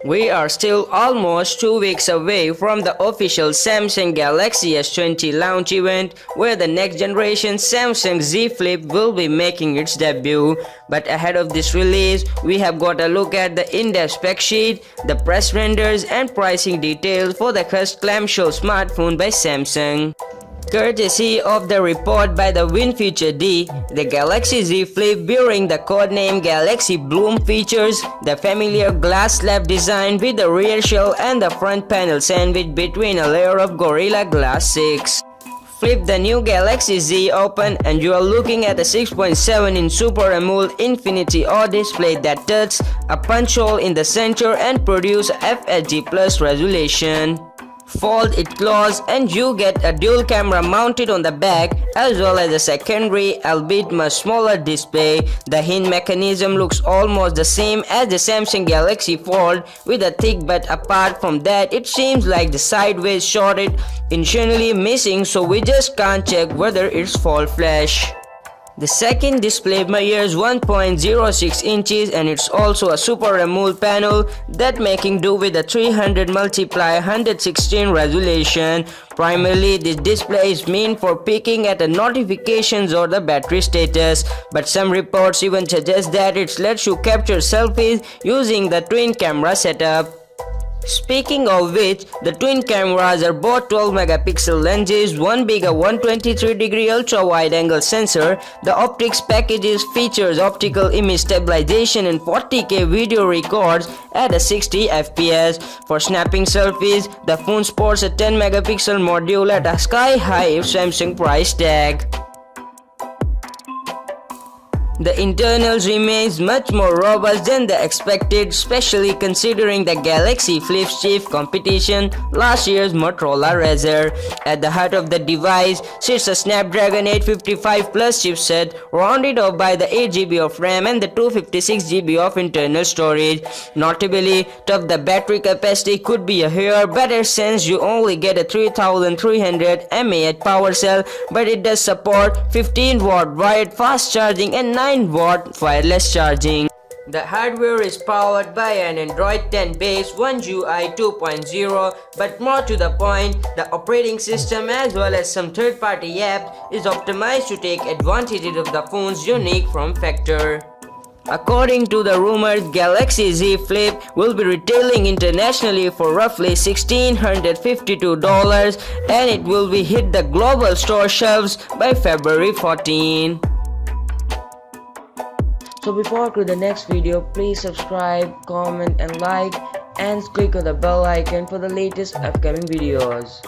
We are still almost 2 weeks away from the official Samsung Galaxy S20 launch event where the next generation Samsung Z Flip will be making its debut. But ahead of this release, we have got a look at the in-depth spec sheet, the press renders and pricing details for the first clamshell smartphone by Samsung. Courtesy of the report by the WinFutureD, the Galaxy Z Flip bearing the codename Galaxy Bloom features the familiar glass slab design with the rear shell and the front panel sandwiched between a layer of Gorilla Glass 6. Flip the new Galaxy Z open and you are looking at a 6.7-inch Super AMOLED Infinity O display that touches a punch hole in the center and produces FHD Plus resolution. Fold it close and you get a dual camera mounted on the back as well as a secondary albeit much smaller display. The hinge mechanism looks almost the same as the Samsung Galaxy Fold with a thick, but apart from that it seems like the sideways shot is intentionally missing, so we just can't check whether it's full flash. The second display measures 1.06 inches and it's also a Super AMOLED panel that making do with a 300 multiply 116 resolution. Primarily, this display is meant for peeking at the notifications or the battery status, but some reports even suggest that it lets you capture selfies using the twin camera setup. Speaking of which, the twin cameras are both 12 megapixel lenses, one big 123-degree ultra wide angle sensor. The optics packages features optical image stabilization and 40K video records at a 60 fps. For snapping selfies, the phone sports a 10 megapixel module at a sky high Samsung price tag. The internals remains much more robust than the expected, especially considering the Galaxy Flip's chief competition, last year's Motorola Razr. At the heart of the device sits a Snapdragon 855 Plus chipset, rounded off by the 8GB of RAM and the 256GB of internal storage. Notably, tough the battery capacity could be a hair better since you only get a 3300 mAh power cell, but it does support 15-watt wired fast charging and 9-watt wireless charging. The hardware is powered by an Android 10 based One UI 2.0, but more to the point, the operating system as well as some third-party apps is optimized to take advantage of the phone's unique form factor. According to the rumored Galaxy Z Flip will be retailing internationally for roughly $1,652 and it will be hit the global store shelves by February 14. So before to the next video, please subscribe, comment and like and click on the bell icon for the latest upcoming videos.